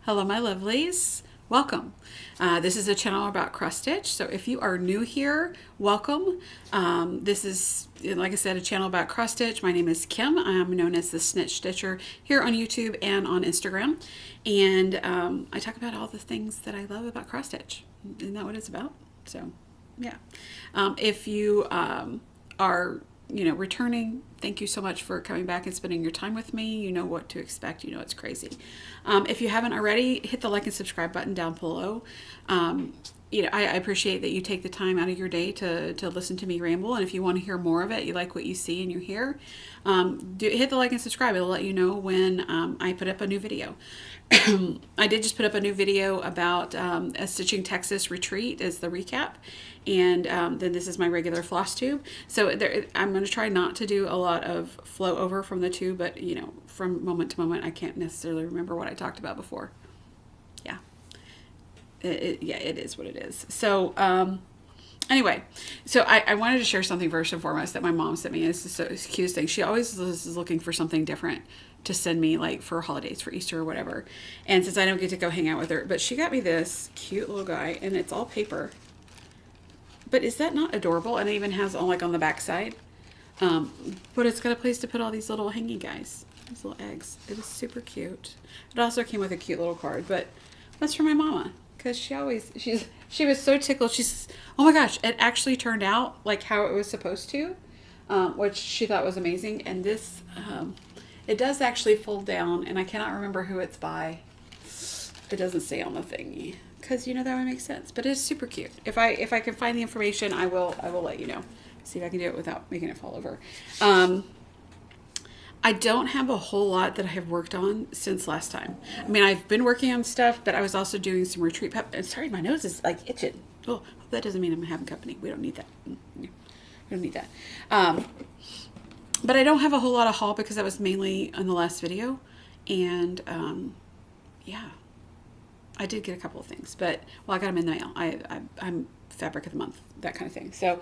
Hello my lovelies, welcome. This is a channel about cross stitch, so if you are new here, welcome. This is, like I said, a channel about cross stitch. My name is Kim. I'm known as the Snitch Stitcher here on YouTube and on Instagram, and I talk about all the things that I love about cross stitch. Isn't that what it's about? So yeah, if you are returning, thank you so much for coming back and spending your time with me. You know what to expect. You know it's crazy. If you haven't already, hit the like and subscribe button down below. I appreciate that you take the time out of your day to listen to me ramble. And if you want to hear more of it, you like what you see and you hear, hit the like and subscribe. It'll let you know when I put up a new video. I did just put up a new video about a Stitching Texas retreat as the recap. And then this is my regular floss tube. So I'm going to try not to do a lot of flow over from the two, but from moment to moment, I can't necessarily remember what I talked about before. Yeah. It is what it is. So anyway, so I wanted to share something first and foremost that my mom sent me. It's the cutest thing. She always is looking for something different to send me, like for holidays, for Easter or whatever. And since I don't get to go hang out with her, but she got me this cute little guy, and it's all paper. But is that not adorable? And it even has on the back side. But it's got a place to put all these little hanging guys, these little eggs. It is super cute. It also came with a cute little card, but that's for my mama. Because she was so tickled. She's, oh my gosh, it actually turned out like how it was supposed to, which she thought was amazing. And this, it does actually fold down, and I cannot remember who it's by. It doesn't say on the thingy, because that would make sense. But it's super cute. If I can find the information, I will let you know. See if I can do it without making it fall over. I don't have a whole lot that I have worked on since last time. I mean, I've been working on stuff, but I was also doing some retreat prep. Sorry, my nose is like itching. Oh, that doesn't mean I'm having company. We don't need that. We don't need that. But I don't have a whole lot of haul because that was mainly in the last video. And yeah, I did get a couple of things, but I got them in the mail. I'm fabric of the month, that kind of thing. So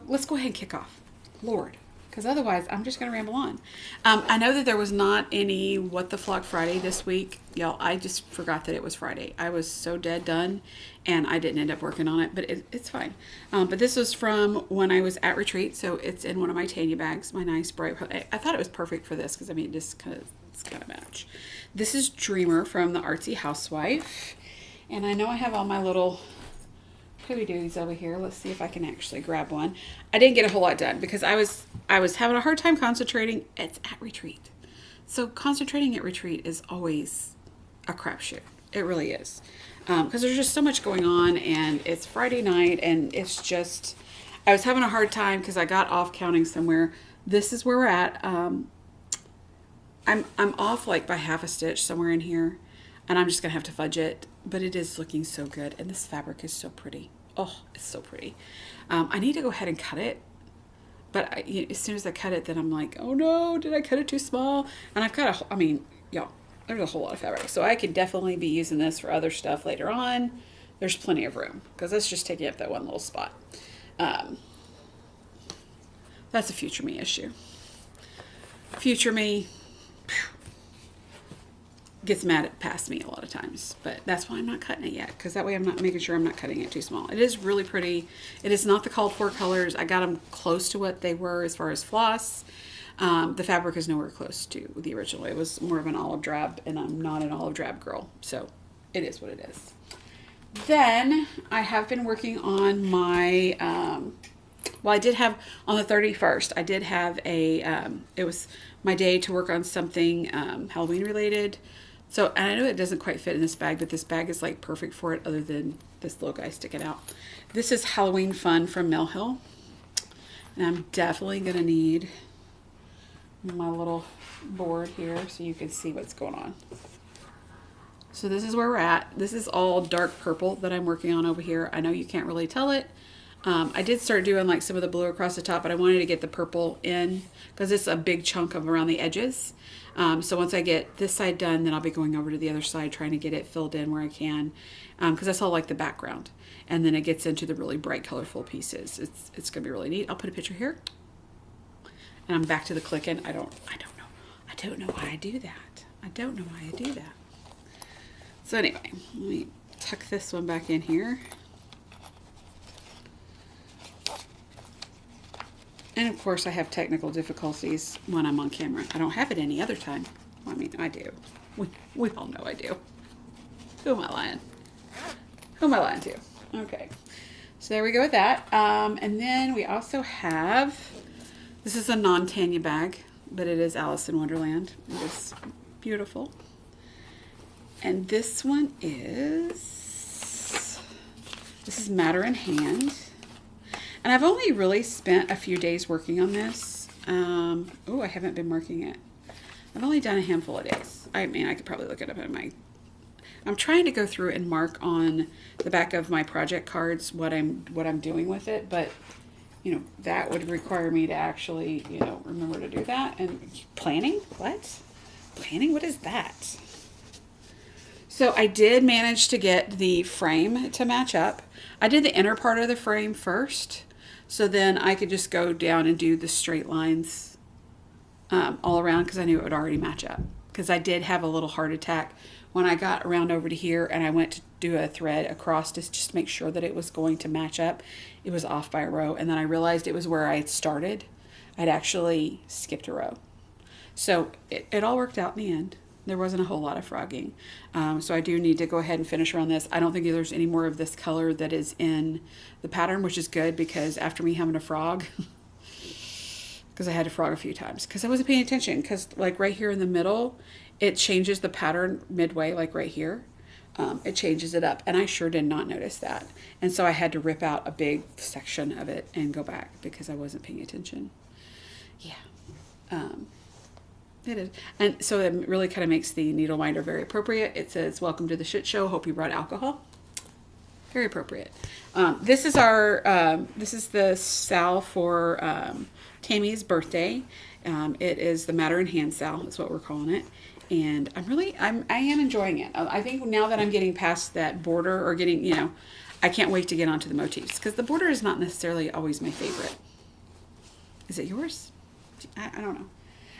let's go ahead and kick off. Lord. Because otherwise, I'm just going to ramble on. I know that there was not any What the Flock Friday this week. Y'all, I just forgot that it was Friday. I was so dead done, and I didn't end up working on it, but it's fine. But this was from when I was at retreat, so it's in one of my Tanya bags, my nice bright. I thought it was perfect for this because, I mean, it's kind of match. This is Dreamer from the Artsy Housewife, and I know I have all my little doodies over here. Let's see if I can actually grab one. I didn't get a whole lot done because I was having a hard time concentrating. It's at retreat, so concentrating at retreat is always a crapshoot. It really is, because there's just so much going on, and it's Friday night, and it's just I was having a hard time because I got off counting somewhere. This is where we're at. I'm off like by half a stitch somewhere in here, and I'm just gonna have to fudge it. But it is looking so good, and this fabric is so pretty. Oh, it's so pretty. I need to go ahead and cut it. But as soon as I cut it, then I'm like, oh no, did I cut it too small? And I've got y'all, there's a whole lot of fabric. So I could definitely be using this for other stuff later on. There's plenty of room because that's just taking up that one little spot. That's a future me issue. Future me gets mad past me a lot of times, but that's why I'm not cutting it yet, because that way I'm not making sure I'm not cutting it too small. It is really pretty. It is not the called for colors. I got them close to what they were as far as floss. The fabric is nowhere close to the original. It was more of an olive drab, and I'm not an olive drab girl, so it is what it is. Then I have been working on my I did have on the 31st, I did have it was my day to work on something Halloween related. So, and I know it doesn't quite fit in this bag, but this bag is like perfect for it, other than this little guy sticking out. This is Halloween Fun from Mill Hill. And I'm definitely going to need my little board here so you can see what's going on. So this is where we're at. This is all dark purple that I'm working on over here. I know you can't really tell it. I did start doing like some of the blue across the top, but I wanted to get the purple in because it's a big chunk of around the edges. So once I get this side done, then I'll be going over to the other side trying to get it filled in where I can, because that's all like the background. And then it gets into the really bright, colorful pieces. It's going to be really neat. I'll put a picture here. And I'm back to the clicking. I don't know why I do that. I don't know why I do that. So anyway, let me tuck this one back in here. And of course I have technical difficulties when I'm on camera. I don't have it any other time. Well, I mean, I do. We all know I do. Who am I lying? Who am I lying to? Okay. So there we go with that. And then we also have, this is a non-Tanya bag, but it is Alice in Wonderland. It is beautiful. And this one is, this is Matter in Hand. And I've only really spent a few days working on this. Oh, I haven't been marking it. I've only done a handful of days. I mean, I could probably look it up in my, I'm trying to go through and mark on the back of my project cards what I'm doing with it, but you know, that would require me to actually, you know, remember to do that. And planning? What? Planning? What is that? So I did manage to get the frame to match up. I did the inner part of the frame first, so then I could just go down and do the straight lines all around, because I knew it would already match up. Because I did have a little heart attack when I got around over to here and I went to do a thread across to just make sure that it was going to match up. It was off by a row, and then I realized it was where I had started. I'd actually skipped a row. So it all worked out in the end. There wasn't a whole lot of frogging. So I do need to go ahead and finish around this. I don't think there's any more of this color that is in the pattern, which is good, because after me having a frog, because I had to frog a few times, because I wasn't paying attention, because like right here in the middle, it changes the pattern midway, like right here. It changes it up, and I sure did not notice that. And so I had to rip out a big section of it and go back because I wasn't paying attention. Yeah. It is. And so it really kind of makes the needle minder very appropriate. It says, "Welcome to the shit show. Hope you brought alcohol." Very appropriate. This is our, this is the sal for Tammy's birthday. It is the Matter in Hand sal, is what we're calling it. And I am enjoying it. I think now that I'm getting past that border, or getting, you know, I can't wait to get onto the motifs, because the border is not necessarily always my favorite. Is it yours? I don't know.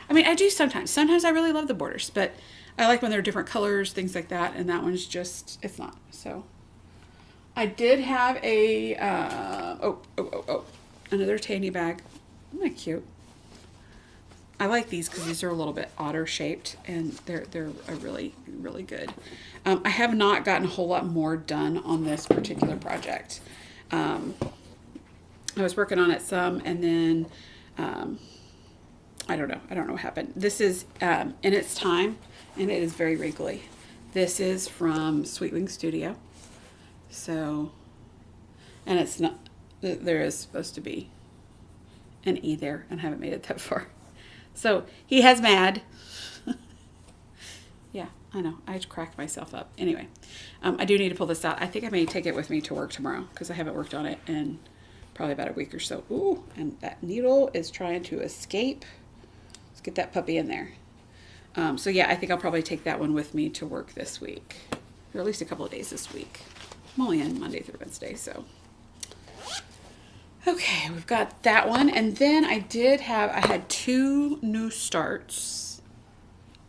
I mean, I do sometimes. Sometimes I really love the borders, but I like when they're different colors, things like that. And that one's just, it's not. So I did have a, another Tanya bag. Isn't that cute? I like these because these are a little bit odder shaped, and they're a really, really good. I have not gotten a whole lot more done on this particular project. I was working on it some, and then, I don't know what happened. This is in its time, and it is very wrinkly. This is from Sweet Wing Studio. So, and it's not, there is supposed to be an E there, and I haven't made it that far. So he has mad. Yeah, I know. I cracked myself up. Anyway, I do need to pull this out. I think I may take it with me to work tomorrow, because I haven't worked on it in probably about a week or so. Ooh, and that needle is trying to escape. Let's get that puppy in there. So yeah, I think I'll probably take that one with me to work this week, or at least a couple of days this week. I'm only in Monday through Wednesday, so. Okay, we've got that one. And then I had 2 new starts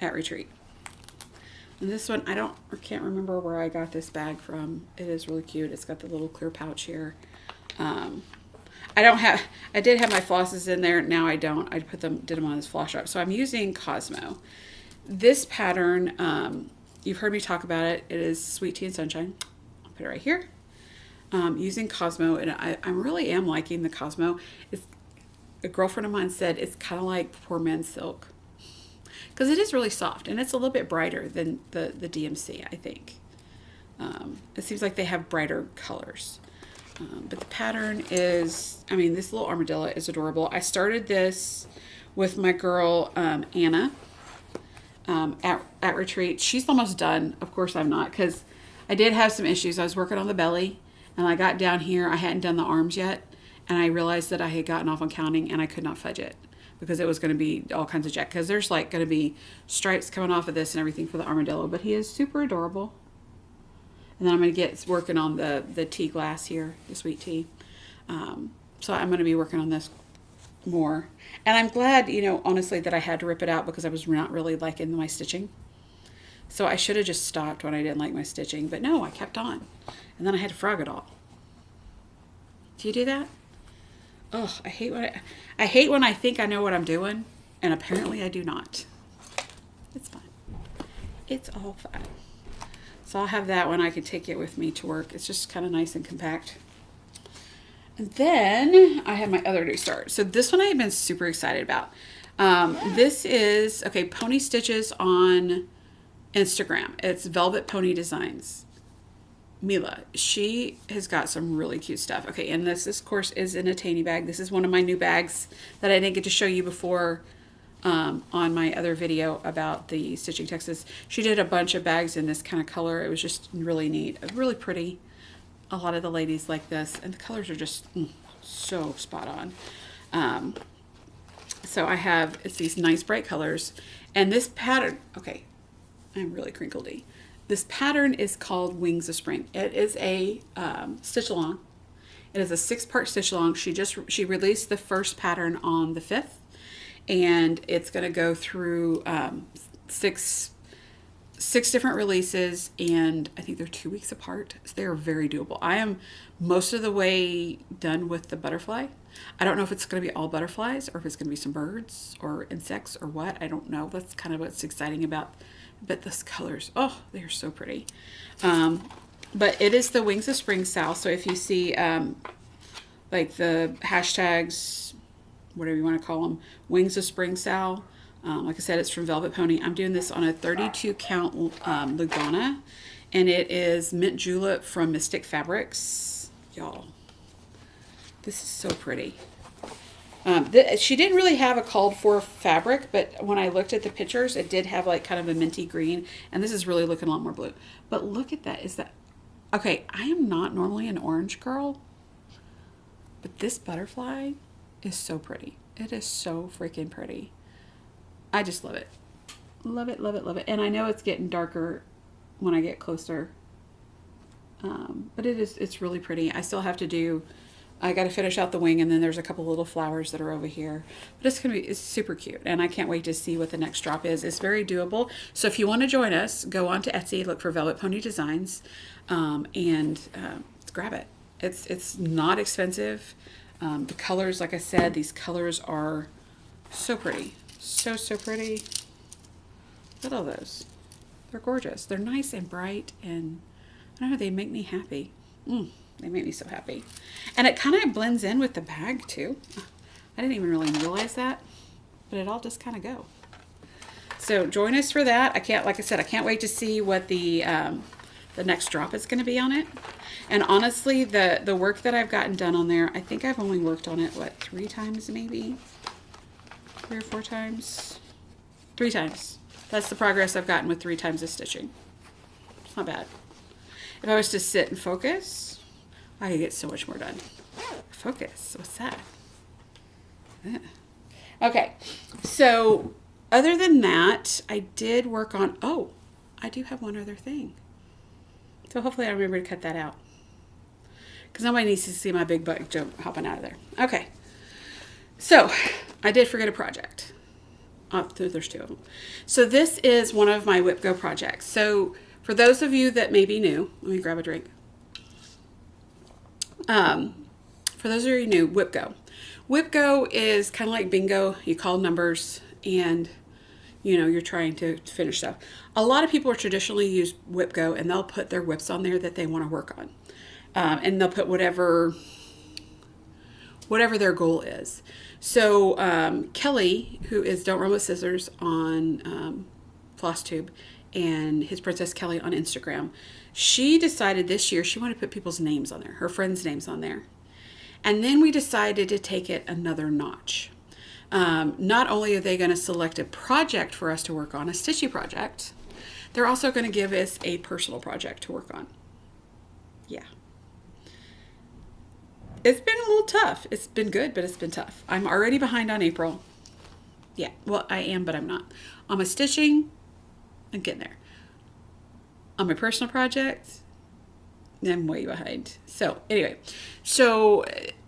at retreat. And this one, I can't remember where I got this bag from. It is really cute. It's got the little clear pouch here. I did have my flosses in there. Now I don't. did them on this floss drop. So I'm using Cosmo. This pattern, you've heard me talk about it. It is Sweet Tea and Sunshine. I'll put it right here. Using Cosmo, and I really am liking the Cosmo. A girlfriend of mine said it's kind of like poor man's silk, because it is really soft, and it's a little bit brighter than the DMC, I think. It seems like they have brighter colors. But the pattern is, I mean, this little armadillo is adorable. I started this with my girl, Anna, at retreat. She's almost done. Of course I'm not, because I did have some issues. I was working on the belly, and I got down here. I hadn't done the arms yet, and I realized that I had gotten off on counting, and I could not fudge it, because it was going to be all kinds of jack. Because there's like going to be stripes coming off of this and everything for the armadillo, but he is super adorable. And then I'm going to get working on the tea glass here, the sweet tea. So I'm going to be working on this more. And I'm glad, you know, honestly, that I had to rip it out, because I was not really liking my stitching. So I should have just stopped when I didn't like my stitching, but no, I kept on. And then I had to frog it all. Do you do that? Oh, I hate when I think I know what I'm doing, and apparently I do not. It's fine. It's all fine. So I'll have that one. I can take it with me to work. It's just kind of nice and compact. And then I have my other new start. So this one I have been super excited about. This is, okay, Pony Stitches on Instagram. It's Velvet Pony Designs. Mila, she has got some really cute stuff. Okay, and this of course is in a tiny bag. This is one of my new bags that I didn't get to show you before on my other video about the Stitching Texas. She did a bunch of bags in this kind of color. It was just really neat, really pretty. A lot of the ladies like this, and the colors are just so spot on. So I have, it's these nice bright colors, and this pattern, okay, I'm really crinkledy. This pattern is called Wings of Spring. It is a stitch along. It is a 6-part stitch along. She released the first pattern on the 5th, and it's going to go through six different releases, and I think they're 2 weeks apart. So they are very doable. I am most of the way done with the butterfly. I don't know if it's going to be all butterflies or if it's going to be some birds or insects or what. I don't know. That's kind of what's exciting about. But those colors, oh, they are so pretty. But it is the Wings of Spring style. So if you see like the hashtags, whatever you want to call them, Wings of Spring style, like I said, it's from Velvet Pony. I'm doing this on a 32 count Bygone, and it is Mint Julep from Mystic Fabrics. Y'all, this is so pretty. She didn't really have a called for fabric, but when I looked at the pictures, it did have like kind of a minty green, and this is really looking a lot more blue. But look at that. Is that okay? I am not normally an orange girl, but this butterfly is so pretty. It is so freaking pretty. I just love it. Love it, love it, love it. And I know it's getting darker when I get closer. But it's really pretty. I still have to do, I got to finish out the wing, and then there's a couple little flowers that are over here. But it's super cute, and I can't wait to see what the next drop is. It's very doable. So if you want to join us, go on to Etsy, look for Velvet Pony Designs, and grab it. It's not expensive. The colors, like I said, these colors are so pretty. So pretty. Look at all those. They're gorgeous. They're nice and bright, and I don't know, they make me happy. They make me so happy. And it kind of blends in with the bag too. I didn't even really realize that, but it all just kind of go. So join us for that. Like I said, I can't wait to see what the next drop is going to be on it. And honestly, the work that I've gotten done on there, I think I've only worked on it, what, 3 times maybe? 3 or 4 times? 3 times. That's the progress I've gotten with 3 times of stitching. It's not bad. If I was to sit and focus, I could get so much more done. Focus, what's that? Okay, so other than that, I did work on, oh, I do have one other thing. So hopefully I remember to cut that out, because nobody needs to see my big butt jump hopping out of there. Okay, so I did forget a project. There's 2 of them. So this is one of my Whip Go projects. So for those of you that may be new, let me grab a drink. For those of you new, Whip Go. Whip Go is kind of like bingo. You call numbers and you're trying to finish stuff. A lot of people traditionally use Whip Go, and they'll put their whips on there that they want to work on. And they'll put whatever their goal is. So Kelly, who is Don't Run With Scissors on FlossTube, and his Princess Kelly on Instagram, she decided this year she wanted to put people's names on there, her friends' names on there. And then we decided to take it another notch. Not only are they going to select a project for us to work on, a stitchy project, they're also going to give us a personal project to work on. Yeah. It's been a little tough. It's been good, but it's been tough. I'm already behind on April. Yeah, well, I am, but I'm not. On my stitching, I'm getting there. On my personal project, I'm way behind. So anyway,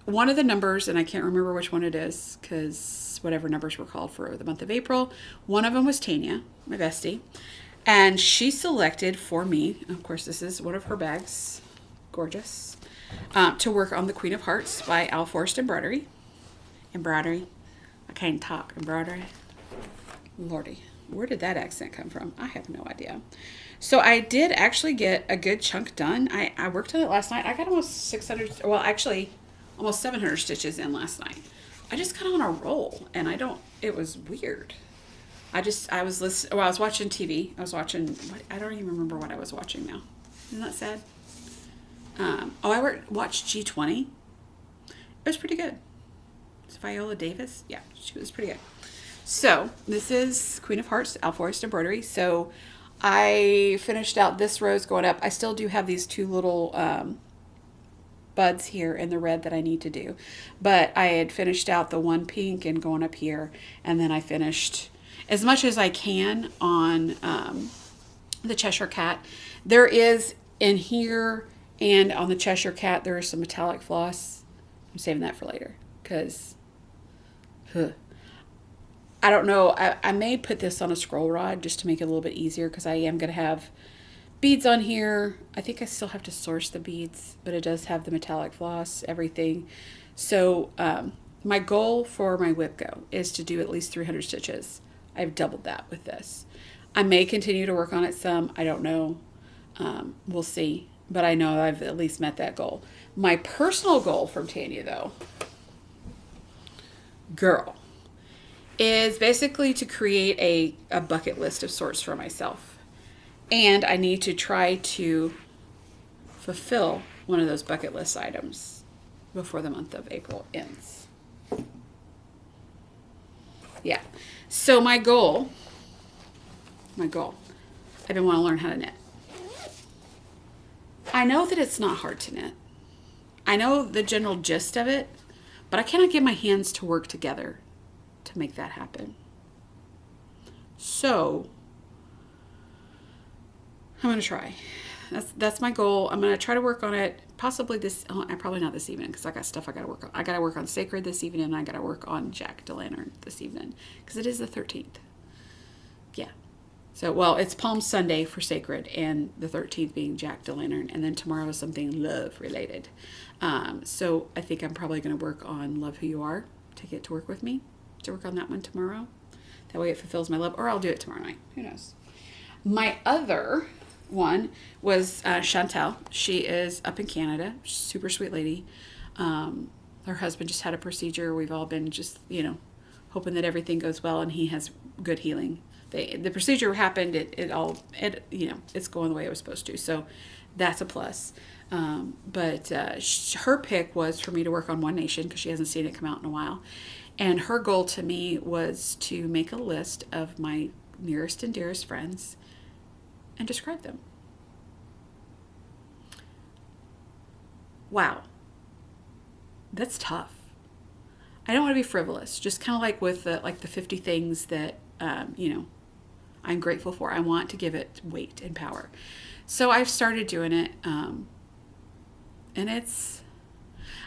one of the numbers, and I can't remember which one it is, because whatever numbers were called for the month of April, one of them was Tanya, my bestie. And she selected for me, of course, this is one of her bags, gorgeous, to work on the Queen of Hearts by Forest Embroidery. Embroidery. I can't talk. Embroidery. Lordy, where did that accent come from? I have no idea. So I did actually get a good chunk done. I worked on it last night. I got almost 600, well, actually almost 700 stitches in last night. I just got on a roll, and it was weird. I was watching TV. I don't even remember what I was watching now. Isn't that sad? I watched G20. It was pretty good. It's Viola Davis. Yeah, she was pretty good. So this is Queen of Hearts, Forest Embroidery. So I finished out this rose going up. I still do have these two little buds here in the red that I need to do. But I had finished out the one pink and going up here. And then I finished as much as I can on the Cheshire Cat. There is in here and on the Cheshire Cat, there is some metallic floss. I'm saving that for later because I don't know. I may put this on a scroll rod just to make it a little bit easier because I am going to have beads on here. I think I still have to source the beads, but it does have the metallic floss, everything. So my goal for my whip go is to do at least 300 stitches. I've doubled that with this. I may continue to work on it some. I don't know. We'll see. But I know I've at least met that goal. My personal goal from Tanya, though, girl, is basically to create a bucket list of sorts for myself. And I need to try to fulfill one of those bucket list items before the month of April ends. Yeah. So my goal, I've been wanting to learn how to knit. I know that it's not hard to knit. I know the general gist of it, but I cannot get my hands to work together to make that happen. So I'm going to try. That's my goal. I'm going to try to work on it possibly probably not this evening because I got stuff I got to work on. I got to work on Sacred this evening and I got to work on Jack-o'-lantern this evening because it is the 13th. Yeah. So, well, it's Palm Sunday for Sacred and the 13th being Jack-o'-lantern, and then tomorrow is something love related. So I think I'm probably going to work on Love Who You Are to get to work with me, to work on that one tomorrow. That way it fulfills my love, or I'll do it tomorrow night. Who knows? My other one was Chantel. She is up in Canada. Super sweet lady. Her husband just had a procedure. We've all been just, hoping that everything goes well and he has good healing. The procedure happened. It's going the way it was supposed to. So that's a plus. But her pick was for me to work on One Nation because she hasn't seen it come out in a while. And her goal to me was to make a list of my nearest and dearest friends and describe them. Wow. That's tough. I don't want to be frivolous. Just kind of like with the 50 things that, I'm grateful for. I want to give it weight and power. So I've started doing it. And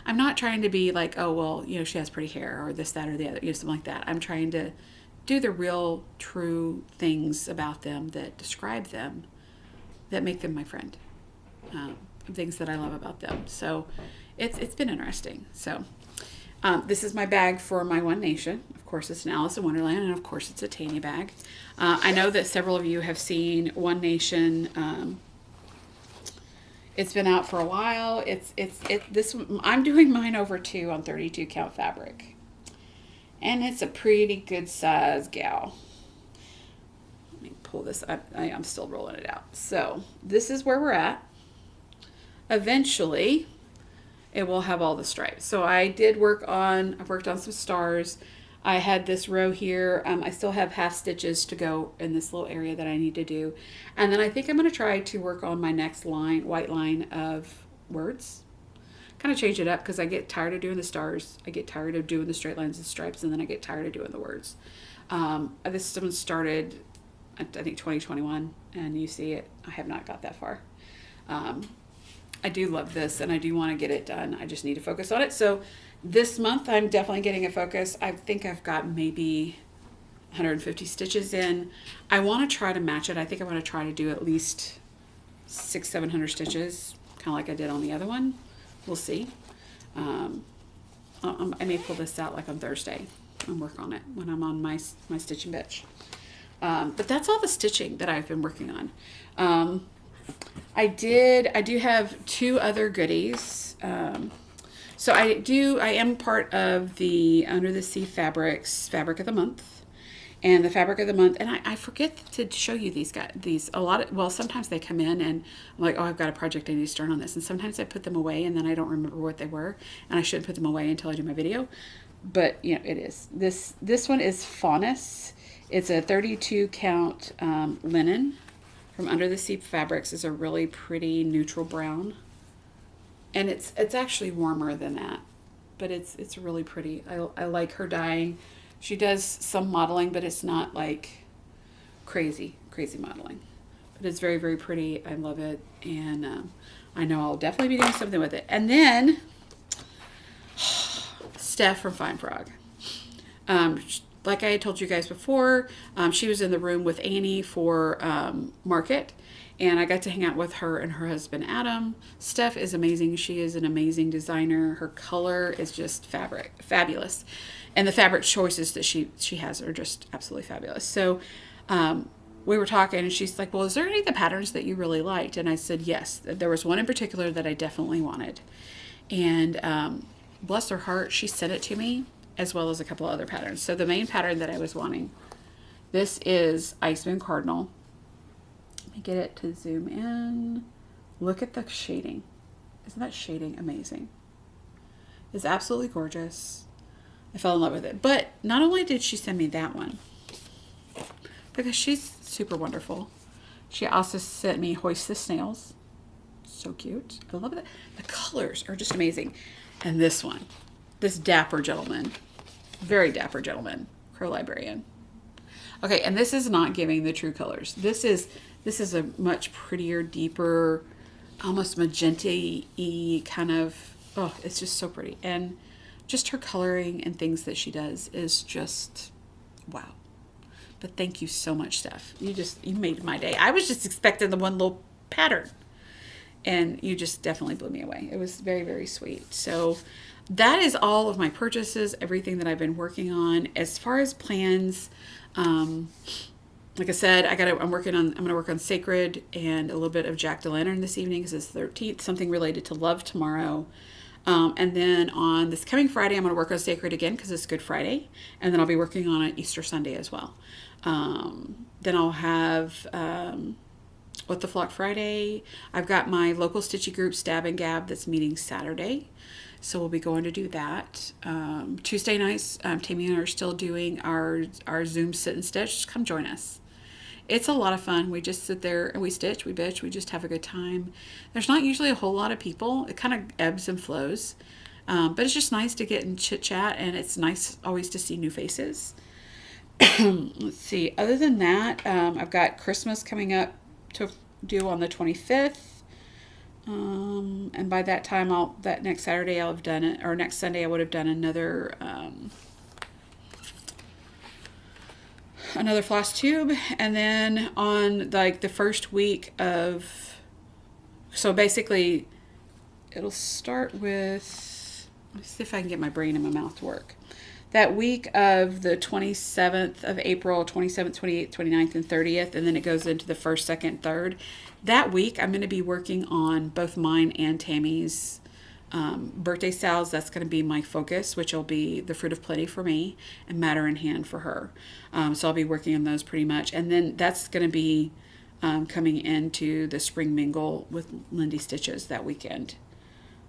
I'm not trying to be like, oh, well, she has pretty hair or this, that, or the other, something like that. I'm trying to do the real, true things about them that describe them, that make them my friend. Things that I love about them. So it's been interesting. So this is my bag for my One Nation. Of course, it's an Alice in Wonderland, and of course, it's a Tanya bag. I know that several of you have seen One Nation. It's been out for a while. I'm doing mine over 2 on 32 count fabric, and it's a pretty good size gal. Let me pull this up. I'm still rolling it out. So this is where we're at. Eventually, it will have all the stripes. So I've worked on some stars. I had this row here. I still have half stitches to go in this little area that I need to do. And then I think I'm going to try to work on my next white line of words. Kind of change it up because I get tired of doing the stars. I get tired of doing the straight lines and stripes, and then I get tired of doing the words. This one started, I think, 2021, and you see it. I have not got that far. I do love this, and I do want to get it done. I just need to focus on it. So this month, I'm definitely getting a focus. I think I've got maybe 150 stitches in. I want to try to match it. I think I want to try to do at least 600-700 stitches, kind of like I did on the other one. We'll see. I may pull this out like on Thursday and work on it when I'm on my stitching bitch. But that's all the stitching that I've been working on. I do have 2 other goodies. So I am part of the Under the Sea Fabrics Fabric of the Month. And the fabric of the month, and I forget to show you these a lot of, well, sometimes they come in and I'm like, oh, I've got a project I need to start on this. And sometimes I put them away and then I don't remember what they were. And I shouldn't put them away until I do my video. But, you know, it is. This one is Faunus. It's a 32 count linen from Under the Sea Fabrics. It's a really pretty neutral brown. And it's actually warmer than that. But it's really pretty. I like her dyeing. She does some modeling, but it's not like crazy modeling. But it's very, very pretty. I love it. And I know I'll definitely be doing something with it. And then Steph from Fine Frog. Like I had told you guys before, she was in the room with Annie for Market. And I got to hang out with her and her husband, Adam. Steph is amazing. She is an amazing designer. Her color is just fabulous. And the fabric choices that she has are just absolutely fabulous. So we were talking and she's like, well, is there any of the patterns that you really liked? And I said, yes. There was one in particular that I definitely wanted. And bless her heart, she sent it to me as well as a couple of other patterns. So the main pattern that I was wanting, this is Iceman Cardinal. Let me get it to zoom in. Look at the shading. Isn't that shading amazing? It's absolutely gorgeous. I fell in love with it. But not only did she send me that one, because she's super wonderful, she also sent me Hoist the Snails. So cute. I love it. The colors are just amazing. And this one, this dapper gentleman, very dapper gentleman, Crow Librarian. Okay, and this is not giving the true colors. This is a much prettier, deeper, almost magenta-y kind of, oh, it's just so pretty. And just her coloring and things that she does is just wow. But thank you so much, Steph. You made my day. I was just expecting the one little pattern and you just definitely blew me away. It was very, very sweet. So that is all of my purchases, everything that I've been working on. As far as plans, like I said, I'm going to work on Sacred and a little bit of Jack-o'-lantern this evening because it's the 13th, something related to love tomorrow. And then on this coming Friday, I'm going to work on Sacred again because it's Good Friday. And then I'll be working on it Easter Sunday as well. Then I'll have What the Flock Friday. I've got my local stitchy group, Stab and Gab, that's meeting Saturday. So we'll be going to do that. Tuesday nights, Tammy and I are still doing our Zoom sit and stitch. Just come join us. It's a lot of fun. We just sit there and we stitch, we bitch, we just have a good time. There's not usually a whole lot of people. It kind of ebbs and flows. But it's just nice to get and chit chat, and it's nice always to see new faces. Let's see. Other than that, I've got Christmas coming up to do on the 25th. And by that time, that next Saturday I'll have done it, or next Sunday I would have done another FlossTube. And then on like the first week of, so basically it'll start with, let's see if I can get my brain and my mouth to work. That week of the 27th of April, 27th, 28th, 29th, and 30th, and then it goes into the 1st, 2nd, 3rd. That week, I'm going to be working on both mine and Tammy's birthday sales. That's going to be my focus, which will be the Fruit of Plenty for me and Matter in Hand for her. So I'll be working on those pretty much. And then that's going to be coming into the Spring Mingle with Lindy Stitches that weekend.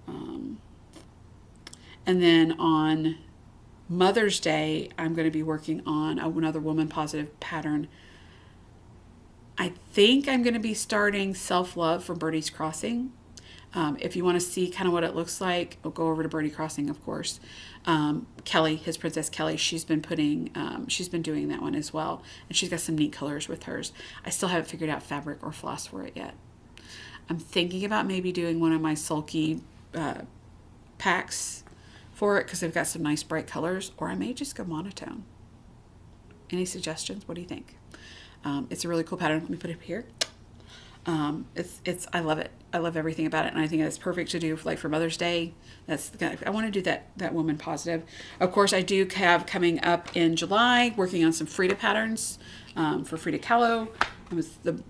And then on Mother's Day, I'm going to be working on another woman positive pattern. I think I'm going to be starting Self-Love from Birdie's Crossing. If you want to see kind of what it looks like, I'll go over to Birdie Crossing, of course. Kelly, his Princess Kelly, she's been doing that one as well. And she's got some neat colors with hers. I still haven't figured out fabric or floss for it yet. I'm thinking about maybe doing one of my sulky packs for it because they've got some nice bright colors, or I may just go monotone. Any suggestions? What do you think? It's a really cool pattern. Let me put it up here. I love it. I love everything about it, and I think it's perfect to do like for Mother's Day. I want to do that woman positive. Of course, I do have coming up in July working on some Frida patterns for Frida Kahlo. It was the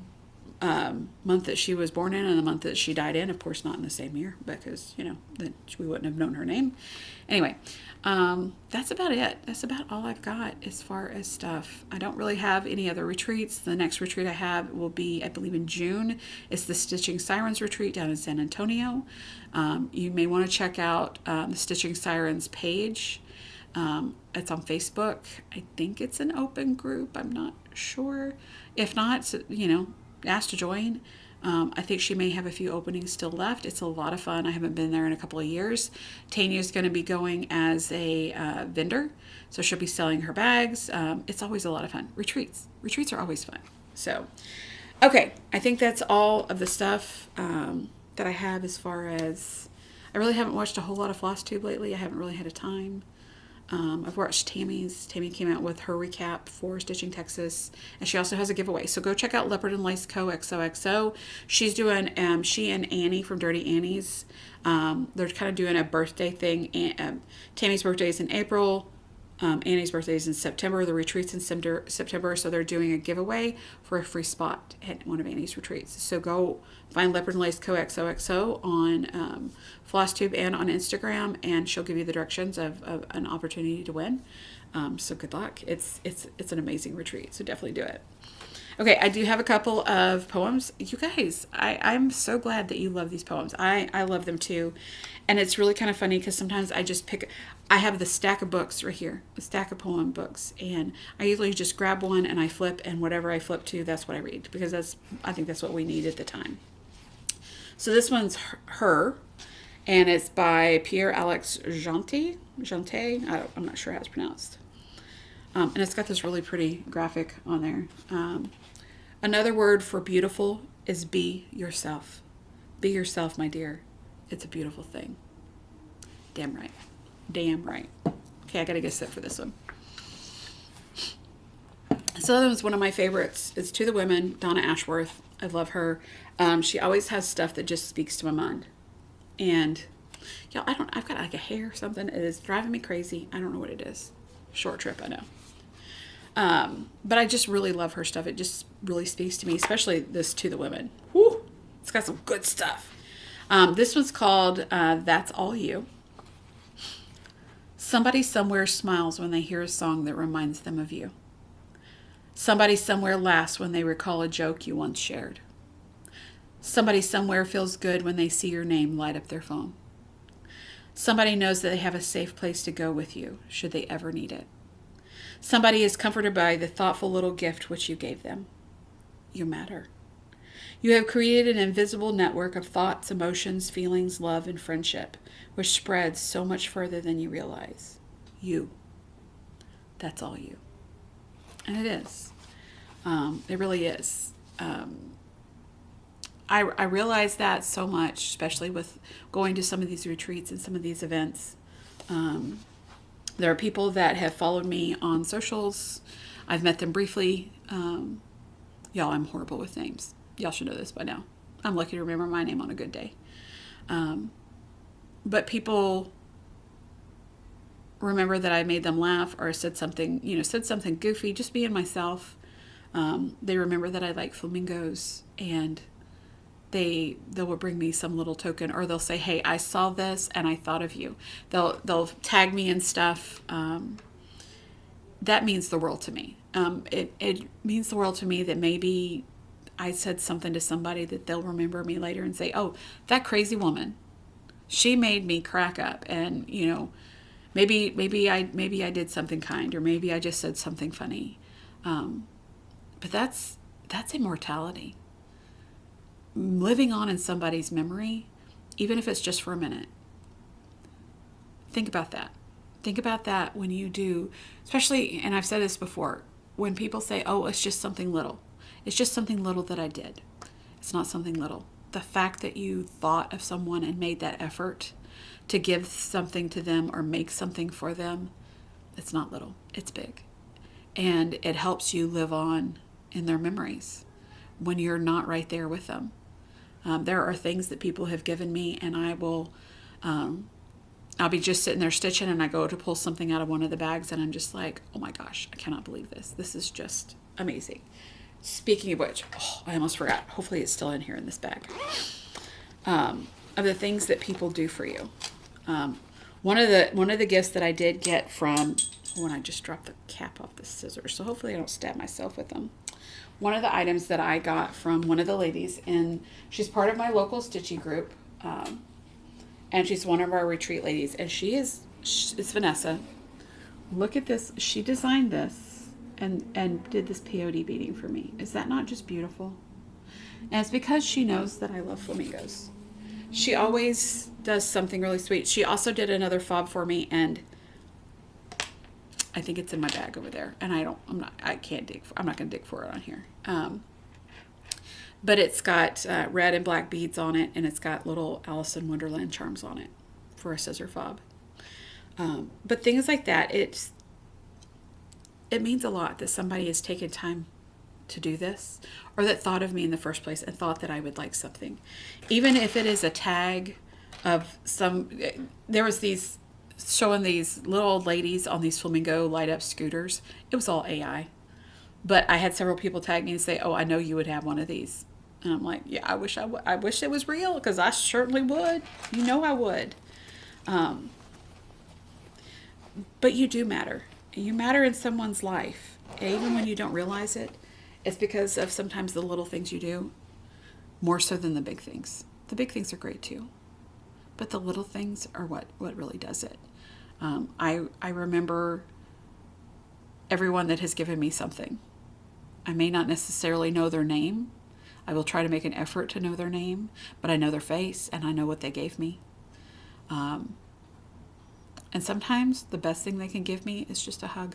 month that she was born in and the month that she died in. Of course, not in the same year because then we wouldn't have known her name. Anyway, that's about it. That's about all I've got as far as stuff. I don't really have any other retreats. The next retreat I have will be, I believe, in June. It's the Stitching Sirens retreat down in San Antonio. You may want to check out the Stitching Sirens page. It's on Facebook. I think it's an open group. I'm not sure. If not, ask to join. I think she may have a few openings still left. It's a lot of fun. I haven't been there in a couple of years. Tanya's going to be going as a vendor, so she'll be selling her bags. It's always a lot of fun. Retreats are always fun. So, okay, I think that's all of the stuff that I have as far as. I really haven't watched a whole lot of FlossTube lately. I haven't really had a time. I've watched Tammy's. Tammy came out with her recap for Stitching Texas, and she also has a giveaway. So go check out Leopard and Lace Co. XOXO. She's doing, she and Annie from Dirty Annie's, they're kind of doing a birthday thing. Tammy's birthday is in April. Annie's birthday is in September. The retreat's in September, so they're doing a giveaway for a free spot at one of Annie's retreats. So go find Leopard and Lace Co. XOXO on FlossTube and on Instagram, and she'll give you the directions of an opportunity to win. So good luck. It's an amazing retreat, so definitely do it. Okay, I do have a couple of poems. You guys, I'm so glad that you love these poems. I love them too. And it's really kind of funny because sometimes I have the stack of books right here, a stack of poem books. And I usually just grab one and I flip, and whatever I flip to, that's what I read. Because I think that's what we need at the time. So this one's Her, and it's by Pierre-Alex Jeantet. I'm not sure how it's pronounced. And it's got this really pretty graphic on there. Another word for beautiful is be yourself. Be yourself, my dear. It's a beautiful thing. Damn right. Damn right. Okay, I gotta get set for this one. So that was one of my favorites. It's To the Women, Donna Ashworth. I love her. She always has stuff that just speaks to my mind. And y'all, I've got like a hair or something. It is driving me crazy. I don't know what it is. Short trip, I know. But I just really love her stuff. It just really speaks to me, especially this To the Women. Woo! It's got some good stuff. This one's called That's All You. Somebody somewhere smiles when they hear a song that reminds them of you. Somebody somewhere laughs when they recall a joke you once shared. Somebody somewhere feels good when they see your name light up their phone. Somebody knows that they have a safe place to go with you, should they ever need it. Somebody is comforted by the thoughtful little gift which you gave them. You matter. You have created an invisible network of thoughts, emotions, feelings, love, and friendship, which spreads so much further than you realize. You. That's all you. And it is. It really is. I realize that so much, especially with going to some of these retreats and some of these events. There are people that have followed me on socials. I've met them briefly. Y'all, I'm horrible with names. Y'all should know this by now. I'm lucky to remember my name on a good day. But people remember that I made them laugh or said something goofy, just being myself. They remember that I like flamingos, and they will bring me some little token, or they'll say, hey, I saw this and I thought of you. They'll tag me and stuff. That means the world to me. It means the world to me that maybe I said something to somebody that they'll remember me later and say, oh, that crazy woman, she made me crack up. And, maybe I did something kind, or maybe I just said something funny. But that's immortality. Living on in somebody's memory, even if it's just for a minute. Think about that. Think about that when you do, especially, and I've said this before, when people say, oh, it's just something little. It's just something little that I did. It's not something little. The fact that you thought of someone and made that effort to give something to them or make something for them, it's not little. It's big. And it helps you live on in their memories when you're not right there with them. There are things that people have given me, and I'll be just sitting there stitching, and I go to pull something out of one of the bags, and I'm just like, oh my gosh, I cannot believe this. This is just amazing. Speaking of which, I almost forgot. Hopefully it's still in here in this bag. Of the things that people do for you. One of the gifts that I did get from, when I just dropped the cap off the scissors, so hopefully I don't stab myself with them. One of the items that I got from one of the ladies, and she's part of my local stitchy group, and she's one of our retreat ladies, and it's Vanessa. Look at this. She designed this and did this POD beading for me. Is that not just beautiful? And it's because she knows that I love flamingos. She always does something really sweet. She also did another fob for me, and I think it's in my bag over there. And I'm not going to dig for it on here. But it's got red and black beads on it, and it's got little Alice in Wonderland charms on it for a scissor fob. But things like that, it means a lot that somebody has taken time to do this, or that thought of me in the first place and thought that I would like something. Even if it is a tag of there was these showing these little old ladies on these flamingo light up scooters. It was all AI. But I had several people tag me and say, oh, I know you would have one of these. And I'm like, yeah, I wish it was real, because I certainly would. You know I would. But you do matter. You matter in someone's life. Even when you don't realize it, it's because of sometimes the little things you do, more so than the big things. The big things are great too. But the little things are what really does it. I remember everyone that has given me something. I may not necessarily know their name. I will try to make an effort to know their name, but I know their face and I know what they gave me. And sometimes the best thing they can give me is just a hug.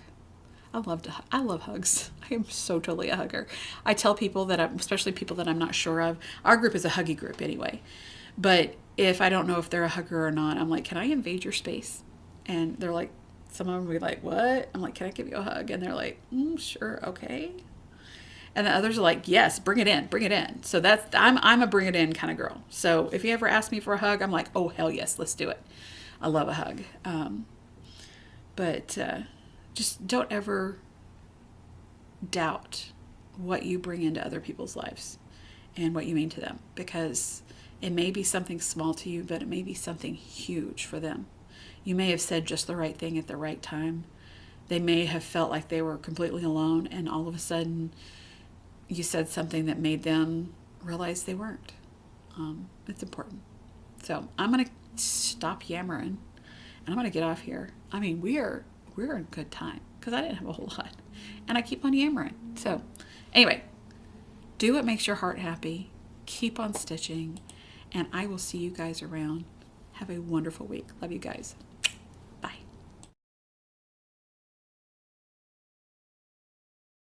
I love hugs. I am so totally a hugger. I tell people especially people that I'm not sure of, our group is a huggy group anyway. But if I don't know if they're a hugger or not, I'm like, can I invade your space? And they're like, some of them will be like, what? I'm like, can I give you a hug? And they're like, sure, okay. And the others are like, yes, bring it in. So I'm a bring it in kind of girl. So if you ever ask me for a hug, I'm like, oh, hell yes, let's do it. I love a hug. But just don't ever doubt what you bring into other people's lives and what you mean to them, because it may be something small to you, but it may be something huge for them. You may have said just the right thing at the right time. They may have felt like they were completely alone, and all of a sudden you said something that made them realize they weren't. It's important. So I'm going to stop yammering, and I'm going to get off here. I mean, we're in good time, because I didn't have a whole lot, and I keep on yammering. So anyway, do what makes your heart happy. Keep on stitching, and I will see you guys around. Have a wonderful week. Love you guys.